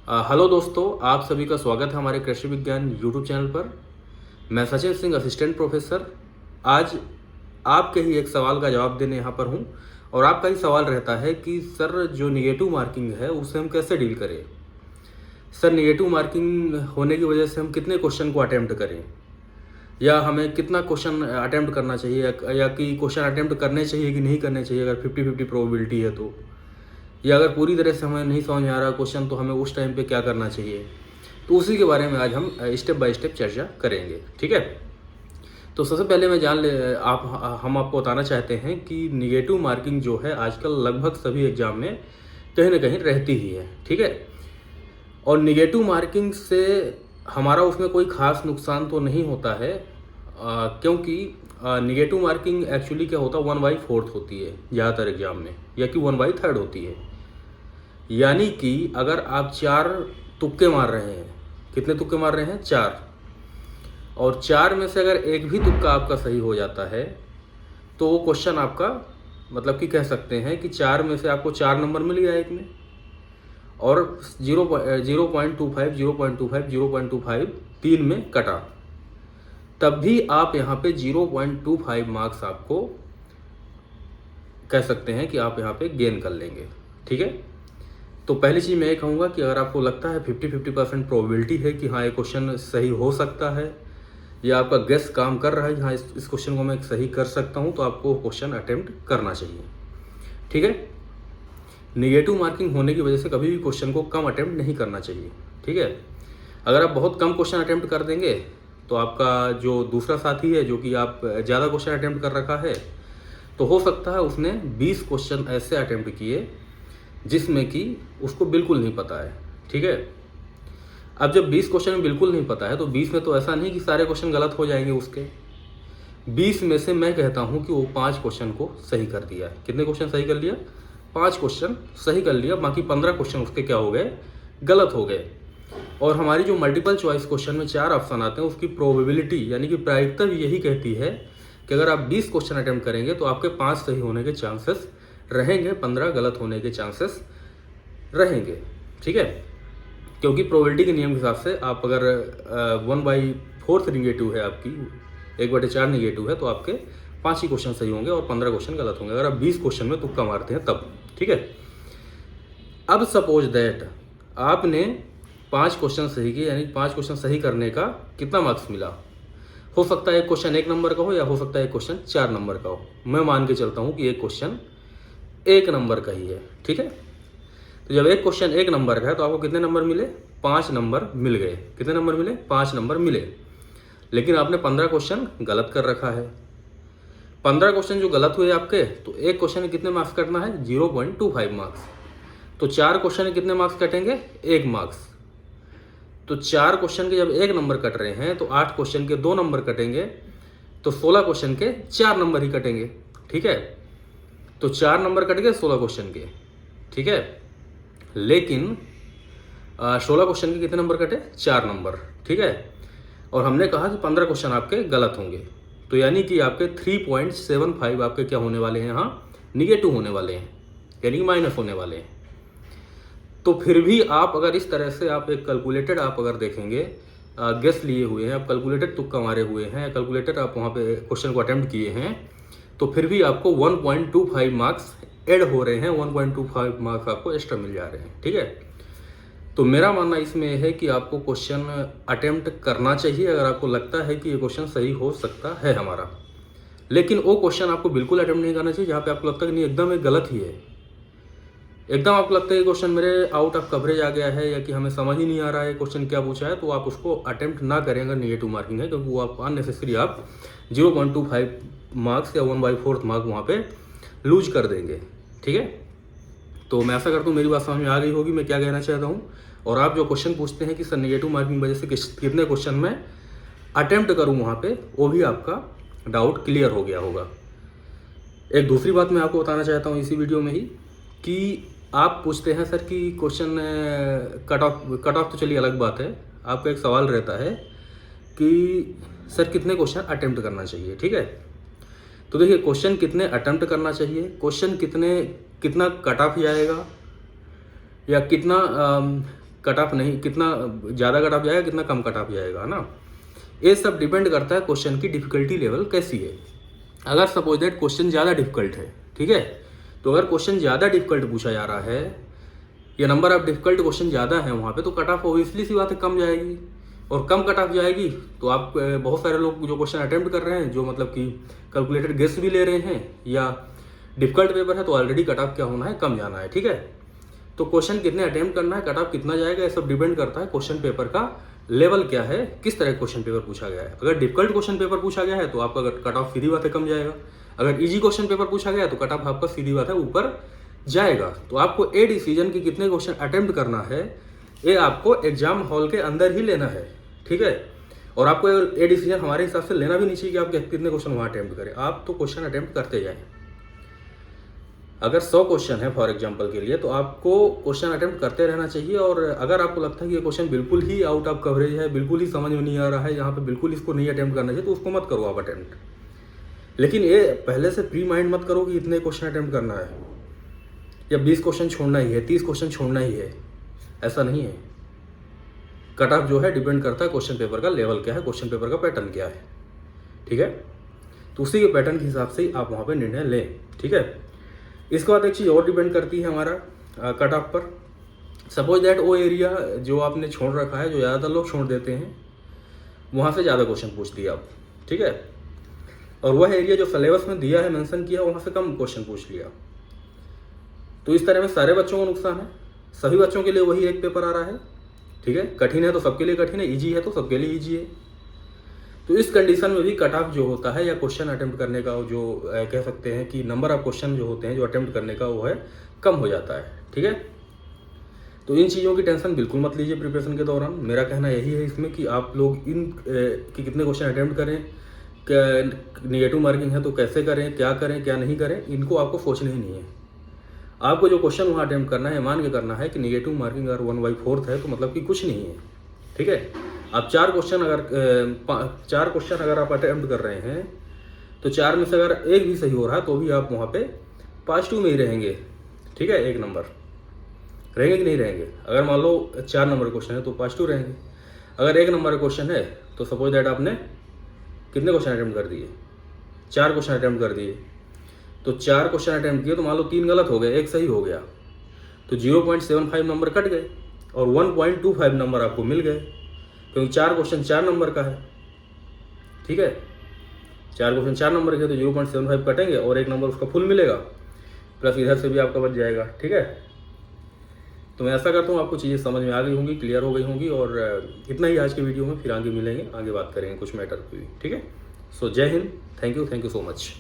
Hello दोस्तों, आप सभी का स्वागत है हमारे कृषि विज्ञान यूट्यूब चैनल पर। मैं सचिन सिंह, असिस्टेंट प्रोफेसर। आज आपके ही एक सवाल का जवाब देने यहाँ पर हूँ। और आपका ही सवाल रहता है कि सर, जो निगेटिव मार्किंग है उसे हम कैसे डील करें। सर, निगेटिव मार्किंग होने की वजह से हम कितने क्वेश्चन को अटेम्प्ट करें, या हमें कितना क्वेश्चन अटेम्प्ट करना चाहिए, या कि क्वेश्चन अटेम्प्ट करने चाहिए कि नहीं करने चाहिए। अगर 50-50 प्रोबेबिलिटी है तो, या अगर पूरी तरह से हमें नहीं समझ में आ रहा क्वेश्चन, तो हमें उस टाइम पे क्या करना चाहिए। तो उसी के बारे में आज हम स्टेप बाय स्टेप चर्चा करेंगे। ठीक है। तो सबसे पहले मैं हम आपको बताना चाहते हैं कि निगेटिव मार्किंग जो है आजकल लगभग सभी एग्जाम में कहीं ना कहीं रहती ही है। ठीक है। और निगेटिव मार्किंग से हमारा उसमें कोई खास नुकसान तो नहीं होता है, क्योंकि निगेटिव मार्किंग एक्चुअली क्या होता है, 1/4 होती है ज़्यादातर एग्जाम में, या कि 1/3 होती है। यानी कि अगर आप 4 तुक्के मार रहे हैं, कितने तुक्के मार रहे हैं? 4। और 4 में से अगर एक भी तुक्का आपका सही हो जाता है तो वो क्वेश्चन आपका, मतलब कि कह सकते हैं कि 4 में से आपको 4 नंबर मिल गया एक में, और 0.25 0.25 0.25 3 में कटा, तब भी आप यहाँ पे 0.25 मार्क्स आपको कह सकते हैं कि आप यहाँ पे गेन कर लेंगे। ठीक है। तो पहली चीज़ मैं ये कहूँगा कि अगर आपको लगता है 50-50% प्रोबेबिलिटी है कि हाँ ये क्वेश्चन सही हो सकता है, या आपका गेस काम कर रहा है, हाँ इस क्वेश्चन को मैं सही कर सकता हूँ, तो आपको क्वेश्चन अटेम्प्ट करना चाहिए। ठीक है। निगेटिव मार्किंग होने की वजह से कभी भी क्वेश्चन को कम अटेम्प्ट नहीं करना चाहिए। ठीक है। अगर आप बहुत कम क्वेश्चन अटेम्प्ट कर देंगे तो आपका जो दूसरा साथी है, जो कि आप ज़्यादा क्वेश्चन अटेम्प्ट कर रखा है, तो हो सकता है उसने 20 क्वेश्चन ऐसे अटेम्प्ट किए जिसमें कि उसको बिल्कुल नहीं पता है। ठीक है। अब जब 20 क्वेश्चन बिल्कुल नहीं पता है, तो 20 में तो ऐसा नहीं कि सारे क्वेश्चन गलत हो जाएंगे उसके। 20 में से मैं कहता हूं कि वो 5 क्वेश्चन को सही कर दिया है। कितने क्वेश्चन सही कर लिया? 5 क्वेश्चन सही कर लिया, बाकी 15 क्वेश्चन उसके क्या हो गए? गलत हो गए। और हमारी जो मल्टीपल चॉइस क्वेश्चन में 4 ऑप्शन आते हैं, उसकी प्रोबेबिलिटी यानी कि प्रायिकता भी यही कहती है कि अगर आप 20 क्वेश्चन अटेम्प्ट करेंगे तो आपके 5 सही होने के चांसेस रहेंगे, 15 गलत होने के चांसेस रहेंगे। ठीक है। क्योंकि प्रोबेबिलिटी के नियम के हिसाब से आप अगर 1/4 निगेटिव है आपकी, 1/4 निगेटिव है, तो आपके 5 ही क्वेश्चन सही होंगे और 15 क्वेश्चन गलत होंगे अगर आप 20 क्वेश्चन में तुक्का मारते हैं तब। ठीक है। अब सपोज दैट आपने 5 क्वेश्चन सही किए, यानी 5 क्वेश्चन सही करने का कितना मार्क्स मिला? हो सकता है एक क्वेश्चन 1 नंबर का हो, या हो सकता है एक क्वेश्चन 4 नंबर का हो। मैं मान के चलता हूँ कि एक क्वेश्चन 1 नंबर का ही है। ठीक है। तो जब एक क्वेश्चन 1 नंबर का है तो आपको कितने नंबर मिले? 5 नंबर मिल गए। कितने नंबर मिले? 5 नंबर मिले। लेकिन आपने 15 क्वेश्चन गलत कर रखा है। 15 क्वेश्चन जो गलत हुए आपके, तो एक क्वेश्चन में कितने मार्क्स कटना है? 0.25 मार्क्स। तो 4 क्वेश्चन में कितने मार्क्स कटेंगे? 1 मार्क्स। तो 4 क्वेश्चन के जब 1 नंबर कट रहे हैं, तो 8 क्वेश्चन के 2 नंबर कटेंगे, तो 16 क्वेश्चन के 4 नंबर ही कटेंगे। ठीक है। तो 4 नंबर कट गए 16 क्वेश्चन के। ठीक है। लेकिन 16 क्वेश्चन के कितने नंबर कटे? 4 नंबर। ठीक है। और हमने कहा कि 15 क्वेश्चन आपके गलत होंगे, तो यानी कि आपके 3.75 आपके क्या होने वाले हैं? यहाँ निगेटिव होने वाले हैं, यानी कि माइनस होने वाले हैं। तो फिर भी आप अगर इस तरह से आप एक कैलकुलेटेड आप अगर देखेंगे, गेस लिए हुए हैं आप, कैलकुलेटेड तुक्का मारे हुए हैं, कैलकुलेटेड आप वहाँ पे क्वेश्चन को अटेम्प्ट किए हैं, तो फिर भी आपको 1.25 मार्क्स ऐड हो रहे हैं, 1.25 मार्क्स आपको एक्स्ट्रा मिल जा रहे हैं। ठीक है। तो मेरा मानना इसमें है कि आपको क्वेश्चन अटेम्प्ट करना चाहिए अगर आपको लगता है कि ये क्वेश्चन सही हो सकता है हमारा। लेकिन वो क्वेश्चन आपको बिल्कुल अटेम्प्ट नहीं करना चाहिए जहाँ पे आपको लगता है कि नहीं, एकदम ये गलत ही है, एकदम आपको लगता है कि क्वेश्चन मेरे आउट ऑफ कवरेज आ गया है, या कि हमें समझ ही नहीं आ रहा है क्वेश्चन क्या पूछा है, तो आप उसको अटेम्प्ट ना करें अगर निगेटिव मार्किंग है, क्योंकि वो आप अननेसेसरी आप 0.25 मार्क्स या 1/4 मार्क वहाँ पे लूज कर देंगे। ठीक है। तो मैं ऐसा करता हूँ मेरी बात समझ में आ गई होगी मैं क्या कहना चाहता हूँ। और आप जो क्वेश्चन पूछते हैं कि सर निगेटिव मार्किंग वजह से कितने क्वेश्चन में अटेम्प्ट करूँ वहाँ पे, वो भी आपका डाउट क्लियर हो गया होगा। एक दूसरी बात मैं आपको बताना चाहता हूँ इसी वीडियो में ही, कि आप पूछते हैं सर कि क्वेश्चन कट ऑफ तो चलिए अलग बात है। आपका एक सवाल रहता है कि सर कितने क्वेश्चन अटेम्प्ट करना चाहिए। ठीक है। तो देखिए, क्वेश्चन कितने अटेम्प्ट करना चाहिए, क्वेश्चन कितना कट ऑफ जाएगा, या कितना कट ऑफ नहीं, कितना ज़्यादा कट ऑफ जाएगा, कितना कम कट ऑफ जाएगा ना। ये सब डिपेंड करता है क्वेश्चन की डिफिकल्टी लेवल कैसी है। अगर सपोज दैट क्वेश्चन ज़्यादा डिफिकल्ट है, ठीक है, तो अगर क्वेश्चन ज़्यादा डिफिकल्ट पूछा जा रहा है या नंबर ऑफ डिफिकल्ट क्वेश्चन ज़्यादा है वहाँ पे, तो कट ऑफ ओबियसली सी बात है कम जाएगी। और कम कट ऑफ जाएगी तो आप बहुत सारे लोग जो क्वेश्चन अटेम्प्ट कर रहे हैं, जो मतलब कि कैलकुलेटेड गेस भी ले रहे हैं या डिफिकल्ट पेपर है, तो ऑलरेडी कट ऑफ क्या होना है, कम जाना है, ठीक है। तो क्वेश्चन कितने अटेम्प्ट करना है, कट ऑफ कितना जाएगा, ये सब डिपेंड करता है क्वेश्चन पेपर का लेवल क्या है, किस तरह क्वेश्चन पेपर पूछा गया है। अगर डिफिकल्ट क्वेश्चन पेपर पूछा गया है तो आपका कट ऑफ सीधी बात है कम जाएगा। अगर इजी क्वेश्चन पेपर पूछा गया है तो कट ऑफ आपका सीधी बात है ऊपर जाएगा। तो आपको ए डिसीजन की कितने क्वेश्चन अटेम्प्ट करना है, ये आपको एग्जाम हॉल के अंदर ही लेना है, ठीक है। और आपको ये डिसीजन हमारे हिसाब से लेना भी नहीं चाहिए कि आप कितने क्वेश्चन वहाँ अटेम्प्ट करें, आप तो क्वेश्चन अटेम्प्ट करते जाएं। अगर 100 क्वेश्चन है फॉर एग्जांपल के लिए, तो आपको क्वेश्चन अटेम्प्ट करते रहना चाहिए। और अगर आपको लगता है कि ये क्वेश्चन बिल्कुल ही आउट ऑफ कवरेज है, बिल्कुल ही समझ में नहीं आ रहा है, यहाँ पे बिल्कुल इसको नहीं अटेम्प्ट करना चाहिए, तो उसको मत करो आप अटेम्प्ट। लेकिन ये पहले से प्री माइंड मत करो कि इतने क्वेश्चन अटेम्प्ट करना है या 20 क्वेश्चन छोड़ना ही है, 30 क्वेश्चन छोड़ना ही है, ऐसा नहीं है। कट ऑफ जो है डिपेंड करता है क्वेश्चन पेपर का लेवल क्या है, क्वेश्चन पेपर का पैटर्न क्या है, ठीक है। तो उसी के पैटर्न के हिसाब से ही आप वहाँ पे निर्णय लें, ठीक है। इसके बाद एक चीज़ और डिपेंड करती है हमारा कट ऑफ पर। सपोज दैट वो एरिया जो आपने छोड़ रखा है, जो ज़्यादातर लोग छोड़ देते हैं, वहाँ से ज़्यादा क्वेश्चन पूछ दिया आप, ठीक है। और वह एरिया जो सिलेबस में दिया है, मेंशन किया, वहाँ से कम क्वेश्चन पूछ लिया। तो इस तरह में सारे बच्चों को नुकसान है। सभी बच्चों के लिए वही एक पेपर आ रहा है, ठीक है। कठिन है तो सबके लिए कठिन है, ईजी है तो सबके लिए ईजी है। तो इस कंडीशन में भी कट ऑफ जो होता है या क्वेश्चन अटेम्प्ट करने का जो कह सकते हैं कि नंबर ऑफ क्वेश्चन जो होते हैं जो अटेम्प्ट करने का, वो है कम हो जाता है, ठीक है। तो इन चीज़ों की टेंशन बिल्कुल मत लीजिए प्रिपरेशन के दौरान। मेरा कहना यही है इसमें कि आप लोग इन कि कितने क्वेश्चन अटेम्प्ट करें, क्या निगेटिव मार्किंग है तो कैसे करें, क्या करें क्या नहीं करें, इनको आपको सोचना ही नहीं है। आपको जो क्वेश्चन वहाँ अटेम्प्ट करना है, मान के करना है कि निगेटिव मार्किंग अगर 1/4 है तो मतलब कि कुछ नहीं है, ठीक है। आप 4 क्वेश्चन अगर आप अटेम्प्ट कर रहे हैं, तो 4 में से अगर एक भी सही हो रहा है तो भी आप वहाँ पे पॉजिटिव में ही रहेंगे, ठीक है। 1 नंबर रहेंगे कि नहीं रहेंगे। अगर मान लो 4 नंबर क्वेश्चन है तो पॉजिटिव रहेंगे। अगर 1 नंबर क्वेश्चन है तो सपोज दैट आपने कितने क्वेश्चन अटेम्प्ट कर दिए, 4 क्वेश्चन अटेम्प्ट कर दिए। तो 4 क्वेश्चन अटेम्प्ट किए तो मान लो 3 गलत हो गए, 1 सही हो गया, तो 0.75 नंबर कट गए और 1.25 नंबर आपको मिल गए, क्योंकि 4 क्वेश्चन 4 नंबर का है, ठीक है। 4 क्वेश्चन 4 नंबर के तो 0.75 कटेंगे और 1 नंबर उसका फुल मिलेगा, प्लस इधर से भी आपका बच जाएगा, ठीक है। तो मैं ऐसा करता हूँ, आपको चीज़ें समझ में आ गई होंगी, क्लियर हो गई होंगी। और इतना ही आज के वीडियो में, फिर आगे मिलेंगे, आगे बात करेंगे कुछ मैटर पे भी, ठीक है। सो जय Hind, thank you so much.